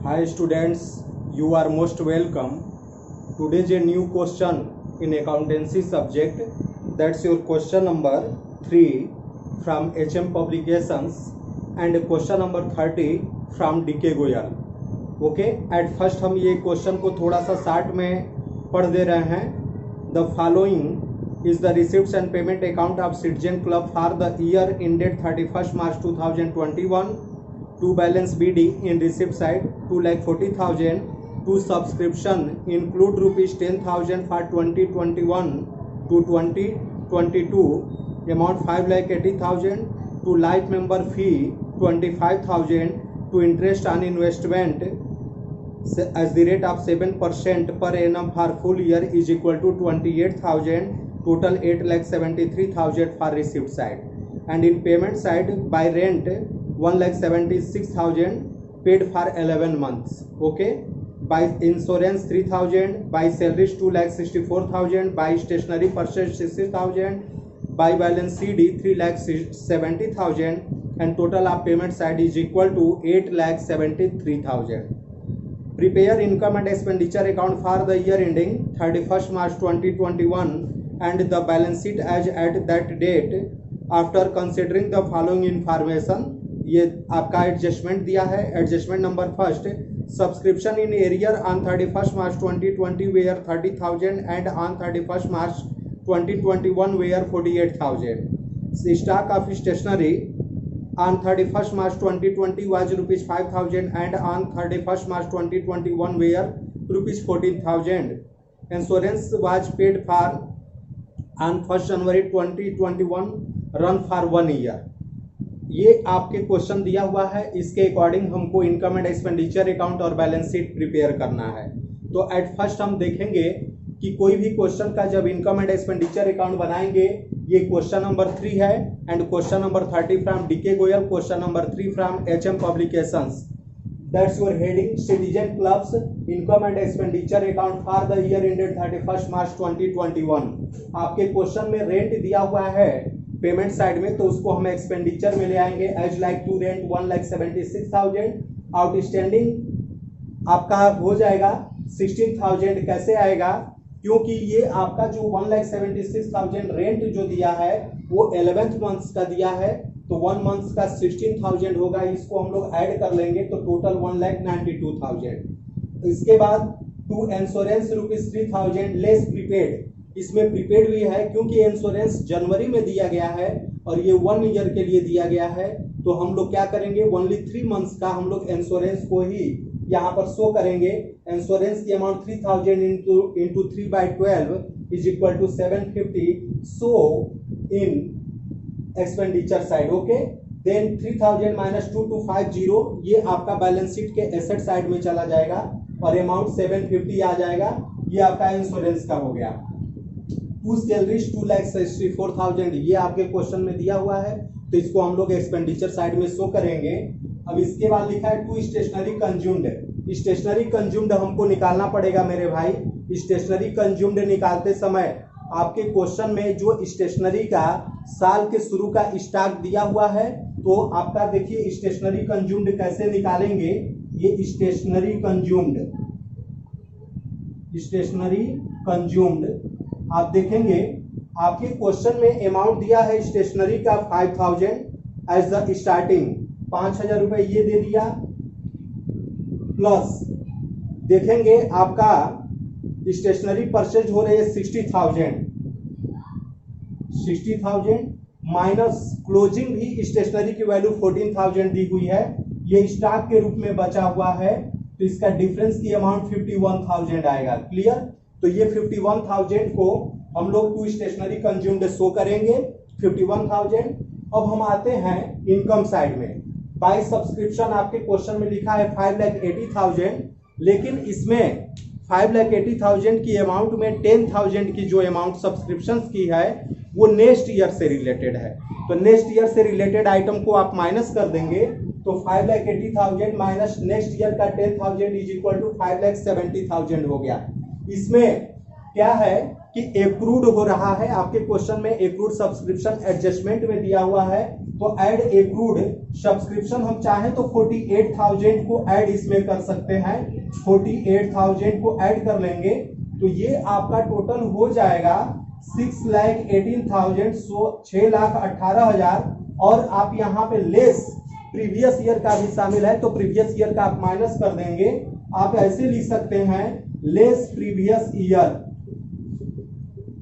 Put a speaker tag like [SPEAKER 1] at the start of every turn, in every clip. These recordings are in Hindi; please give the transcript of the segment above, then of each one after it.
[SPEAKER 1] Hi students, you are most welcome. Today's a new question in accountancy subject. That's your question number 3 from HM Publications and question number 30 from DK Goyal. Okay at first हम ये क्वेश्चन को थोड़ा सा शार्ट में पढ़ दे रहे हैं. The following is the receipts and payment account of citizen club for the year ended 31 March 2021. To balance BD in receipt side 2,40,000. To subscription include rupees 10,000 for 2021 to 2022. Amount 5,80,000. To life member fee 25,000. To interest on investment as the rate of 7% per annum for full year is equal to 28,000. Total 8,73,000 for receipt side. And in payment side by rent 1,76,000 paid for 11 months. Okay, by insurance 3,000, by salaries 2,64,000, by stationery purchase 60,000, by balance CD 3,70,000, and total of payment side is equal to 8,73,000. Prepare income and expenditure account for the year ending 31 March 2021 and the balance sheet as at that date after considering the following information. ये आपका एडजस्टमेंट दिया है. Adjustment number first, subscription in arrear on 31 March 2020 were 30,000 and on 31 March 2021 were 48,000. Stock of stationery on 31 March 2020 was ₹5,000 and on 31 March 2021 were ₹14,000. Insurance was paid for on 1 January 2021 run for 1 year. ये आपके क्वेश्चन दिया हुआ है. इसके अकॉर्डिंग हमको इनकम एंड एक्सपेंडिचर अकाउंट और बैलेंस शीट प्रिपेयर करना है. तो एट फर्स्ट हम देखेंगे कि कोई भी क्वेश्चन का जब इनकम एंड एक्सपेंडिचर अकाउंट बनाएंगे, ये क्वेश्चन नंबर 3 है and question number 30 from DK Goyal, question number 3 from HM publications. That's your heading, citizen clubs income and expenditure account for the year ended 31 March 2021. आपके क्वेश्चन में रेंट दिया हुआ है पेमेंट साइड में, तो उसको हम एक्सपेंडिचर में ले आएंगे. As like to rent 1,76,000. Outstanding आपका हो जाएगा 16,000. कैसे आएगा? क्योंकि ये आपका जो 1,76,000 रेंट जो दिया है वो 11th मंथ्स का दिया है, तो 1 मंथ का 16,000 होगा. इसको हम लोग ऐड कर लेंगे तो टोटल 1,92,000. इसके बाद टू इंश्योरेंस ₹3,000 लेस प्रीपेड. इसमें प्रीपेड भी है क्योंकि इंश्योरेंस जनवरी में दिया गया है और ये 1 ईयर के लिए दिया गया है. तो हम लोग क्या करेंगे, ओनली 3 मंथ्स का हम लोग इंश्योरेंस को ही यहाँ पर शो करेंगे. इंश्योरेंस की amount 3,000 into 3/12 is equal to 750. So in expenditure side. Okay, then 3,000 minus 2,250 ये आपका बैलेंस शीट के एसेट साइड में चला जाएगा और अमाउंट 750 आ जाएगा. ये आपका इंश्योरेंस का हो गया. टू सैलरीज 2,64,000 ये आपके क्वेश्चन में दिया हुआ है, तो इसको हम लोग एक्सपेंडिचर साइड में शो करेंगे. अब इसके बाद लिखा है to stationery consumed. Stationery consumed हमको निकालना पड़ेगा मेरे भाई. स्टेशनरी कंज्यूम्ड निकालते समय आपके क्वेश्चन में जो स्टेशनरी का साल के शुरू का स्टॉक दिया हुआ है, तो आपका देखिए स्टेशनरी कंज्यूम्ड कैसे निकालेंगे. ये स्टेशनरी कंज्यूम्ड आप देखेंगे आपके क्वेश्चन में अमाउंट दिया है स्टेशनरी का 5,000 एज द स्टार्टिंग. 5,000 रुपए ये दे दिया, प्लस देखेंगे आपका स्टेशनरी परचेज हो रही है 60,000 माइनस क्लोजिंग भी स्टेशनरी की वैल्यू 14,000 दी हुई है. ये स्टॉक के रूप में बचा हुआ है, तो इसका डिफरेंस की अमाउंट 51,000 आएगा. क्लियर? तो ये 51,000 को हम लोग टू स्टेशनरी कंज्यूम्ड शो करेंगे 51,000. अब हम आते हैं इनकम साइड में. बाय सब्सक्रिप्शन आपके क्वेश्चन में लिखा है 5,80,000, लेकिन इसमें 5,80,000 की अमाउंट में 10,000 की जो अमाउंट सब्सक्रिप्शन की है वो नेक्स्ट ईयर से रिलेटेड है. तो नेक्स्ट ईयर से रिलेटेड आइटम को आप माइनस कर देंगे, तो 5,80,000 माइनस नेक्स्ट ईयर का 10,000 इज इक्वल टू 5,70,000 हो गया. इसमें क्या है कि एक्रूड हो रहा है, आपके क्वेश्चन में एक्रूड सब्सक्रिप्शन एडजस्टमेंट में दिया हुआ है, तो ऐड एक्रूड सब्सक्रिप्शन हम चाहें तो 48,000 को ऐड इसमें कर सकते हैं, 48,000 को ऐड कर लेंगे तो ये आपका टोटल हो जाएगा 6,18,000, 6,18,000। और आप यहाँ पे लेस प्रीवियस ईयर का भी शामिल है तो प्रीवियस ईयर का आप माइनस कर देंगे। आप ऐसे लिख सकते हैं less previous year,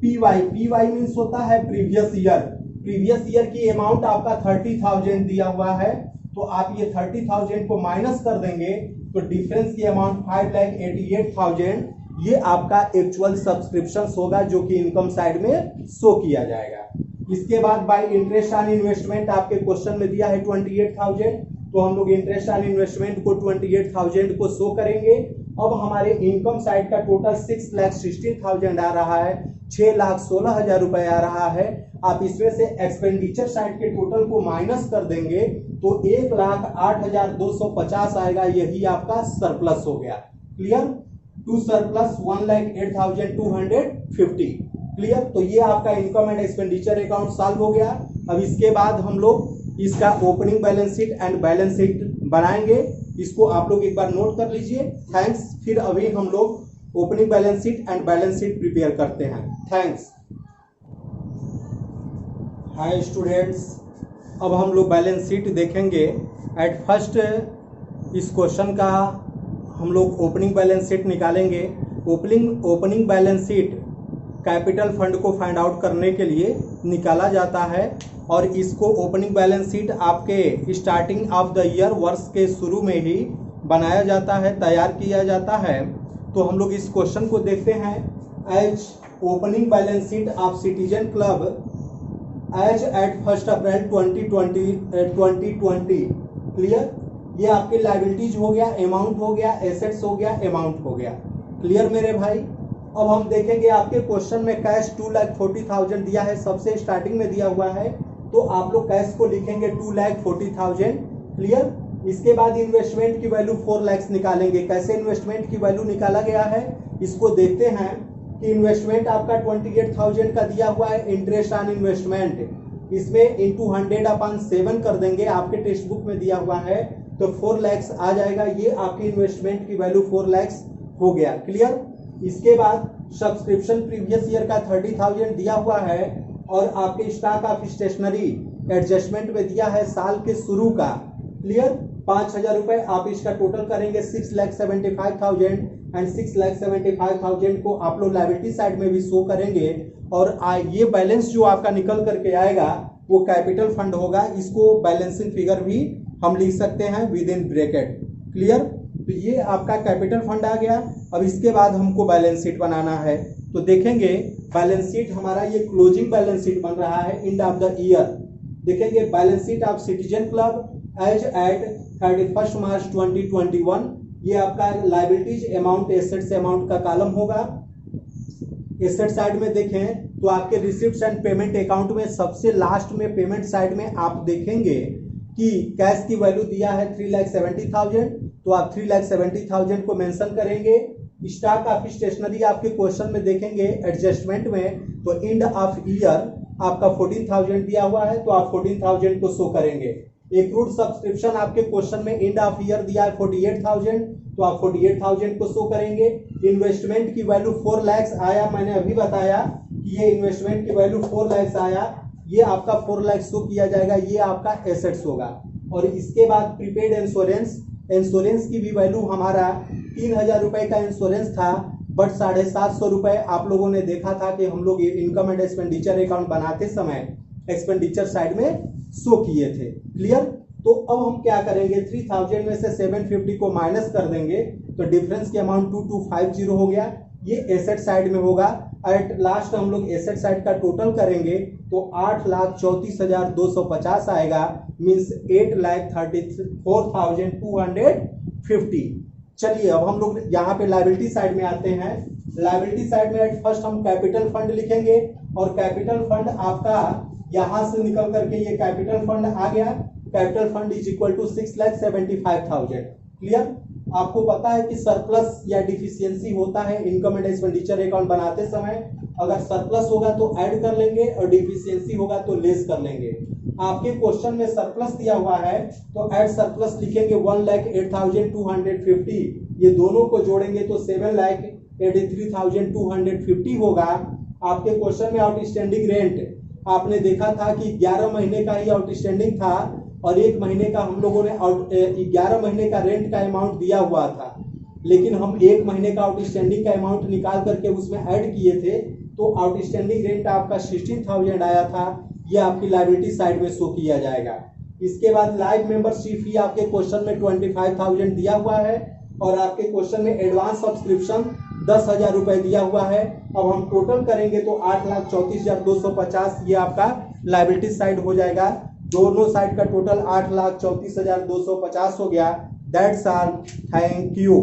[SPEAKER 1] PY, PY means होता है प्रीवियस ईयर। प्रीवियस ईयर की अमाउंट आपका 30,000 दिया हुआ है, तो आप ये 30,000 को माइनस कर देंगे तो डिफरेंस की अमाउंट 5,88,000 ये आपका एक्चुअल सब्सक्रिप्शन होगा जो कि इनकम साइड में शो किया जाएगा। इसके बाद बाय इंटरेस्ट ऑन इन्वेस्टमेंट आपके क्वेश्चन में दिया है 28,000, तो हम लोग इंटरेस्ट ऑन इन्वेस्टमेंट को 28,000 को शो करेंगे। अब हमारे इनकम साइड का टोटल 6,16,000 आ रहा है, 6,16,000 रुपए आ रहा है। आप इसमें से एक्सपेंडिचर साइड के टोटल को माइनस कर देंगे तो 1,08,250 आएगा, यही आपका सरप्लस हो गया। क्लियर? To surplus 1,08,250। क्लियर? तो ये आपका income and expenditure account solve हो गया। अब इसके बाद हम लोग इसका opening balance sheet and balance sheet बनाएंगे, इसको आप लोग एक बार नोट कर लीजिए। थैंक्स। फिर अभी हम लोग opening balance sheet and balance sheet prepare करते हैं। थैंक्स। हाय स्टूडेंट्स, अब हम लोग बैलेंस शीट देखेंगे। एट फर्स्ट इस क्वेश्चन का हम लोग ओपनिंग बैलेंस शीट निकालेंगे। Opening balance sheet capital fund को फाइंड आउट करने के लिए निकाला जाता है और इसको ओपनिंग बैलेंस शीट आपके स्टार्टिंग ऑफ द ईयर, वर्ष के शुरू में ही बनाया जाता है, तैयार किया जाता है। तो हम लोग इस क्वेश्चन को देखते हैं। As opening balance sheet of citizen club as at 1 April 2020। क्लियर? ये आपके लायबिलिटीज हो गया, अमाउंट हो गया, एसेट्स हो गया, अमाउंट हो गया। क्लियर मेरे भाई? अब हम देखेंगे आपके क्वेश्चन में कैश 2,40,000 दिया है, सबसे स्टार्टिंग में दिया हुआ है, तो आप लोग कैश को लिखेंगे 2,40,000। क्लियर? इसके बाद इन्वेस्टमेंट की वैल्यू 4 लाख निकालेंगे। कैसे इन्वेस्टमेंट की वैल्यू निकाला गया है इसको देखते हैं कि इन्वेस्टमेंट आपका 28,000 का दिया हुआ है। इंटरेस्ट ऑन इन्वेस्टमेंट इसमें इंटू 100/7 कर देंगे, आपके टेक्स्ट बुक में दिया हुआ है, तो 4 लाख आ जाएगा। ये आपकी इन्वेस्टमेंट की वैल्यू 4 लाख हो गया। क्लियर? इसके बाद सब्सक्रिप्शन प्रीवियस ईयर का 30,000 दिया हुआ है और आपके स्टॉक ऑफ स्टेशनरी एडजस्टमेंट में दिया है साल के शुरू का। क्लियर? 5,000 रुपए आप इसका टोटल करेंगे 6,75,000 एंड 6,75,000 को आप लोग लायबिलिटी साइड में भी शो करेंगे और ये बैलेंस जो आपका निकल करके आएगा वो कैपिटल फंड होगा। इसको बैलेंसिंग फिगर भी हम लिख सकते हैं विद इन ब्रैकेट। क्लियर? तो ये आपका कैपिटल फंड आ गया। अब इसके बाद हमको बैलेंस शीट बनाना है, तो देखेंगे बैलेंस शीट हमारा ये क्लोजिंग बैलेंस शीट बन रहा है एंड ऑफ द ईयर। देखेंगे balance sheet of citizen club as at 31 March 2021। ये आपका लायबिलिटीज, अमाउंट, एसेट्स अमाउंट का कॉलम होगा। एसेट साइड में देखें तो आपके रिसिप्ट्स एंड पेमेंट अकाउंट में सबसे लास्ट में पेमेंट साइड में आप देखेंगे कि कैश की वैल्यू दिया है 3,70,000, तो आप 3,70,000 को मेंशन करेंगे। स्टॉक ऑफ स्टेशनरी आपके क्वेश्चन में देखेंगे एडजस्टमेंट में, तो एंड ऑफ ईयर आपका 14,000 दिया हुआ है, तो आप 14,000 को शो करेंगे। एक्रूड सब्सक्रिप्शन आपके क्वेश्चन में एंड ऑफ ईयर दिया है 48,000, तो आप 48,000 को शो करेंगे। इन्वेस्टमेंट की वैल्यू 4 लाख आया, मैंने अभी बताया कि ये इन्वेस्टमेंट की वैल्यू 4 लाख आया, ये आपका 4 लाख शो किया जाएगा, ये आपका एसेट्स होगा। और इसके बाद प्रीपेड इंश्योरेंस की भी वैल्यू हमारा 3,000 रुपए का इंश्योरेंस था, बट 750 रुपए आप लोगों ने देखा था कि हम लोग इनकम एंड एक्सपेंडिचर अकाउंट बनाते समय एक्सपेंडिचर साइड में शो किए थे। क्लियर? तो अब हम क्या करेंगे, 3,000 में से 750 को माइनस कर देंगे तो डिफरेंस की अमाउंट 2,250 हो गया। ये एसेट साइड में होगा। एट लास्ट हम लोग एसेट साइड का टोटल करेंगे तो 8,34,250 आएगा, मीन्स 8,34,250। चलिए अब हम लोग यहाँ पे लायबिलिटी साइड में आते हैं। लायबिलिटी साइड में एट फर्स्ट हम कैपिटल फंड लिखेंगे और कैपिटल फंड आपका यहाँ से निकल करके ये कैपिटल फंड आ गया। Capital fund is equal to 6,75,000। Clear? आपको पता है कि सरप्लस या डिफिशियंसी होता है इनकम एंड एक्सपेंडिचर अकाउंट बनाते समय। अगर सरप्लस होगा तो ऐड कर लेंगे और डिफिशियंसी होगा तो लेस कर लेंगे। आपके क्वेश्चन में सरप्लस दिया हुआ है तो ऐड सरप्लस लिखेंगे 1,08,250, ये दोनों को जोड़ेंगे तो 7,83,250 होगा। आपके क्वेश्चन में आउटस्टैंडिंग रेंट आपने देखा था कि 11 महीने का ही आउटस्टैंडिंग था और 1 महीने का हम लोगों ने 11 महीने का रेंट का अमाउंट दिया हुआ था, लेकिन हम 1 महीने का आउटस्टैंडिंग का अमाउंट निकाल करके उसमें ऐड किए थे तो आउटस्टैंडिंग रेंट आपका 16,000 आया था। यह आपकी लायबिलिटी साइड में शो किया जाएगा। इसके बाद लाइव मेंबरशिप फी आपके क्वेश्चन में 25,000 दिया हुआ है और आपके क्वेश्चन में एडवांस सब्सक्रिप्शन 10,000 रुपए दिया हुआ है। अब हम टोटल करेंगे तो 8,34,250 ये आपका लायबिलिटी साइड हो जाएगा। दोनों साइड का टोटल 8,34,250 हो गया। That's all, thank you.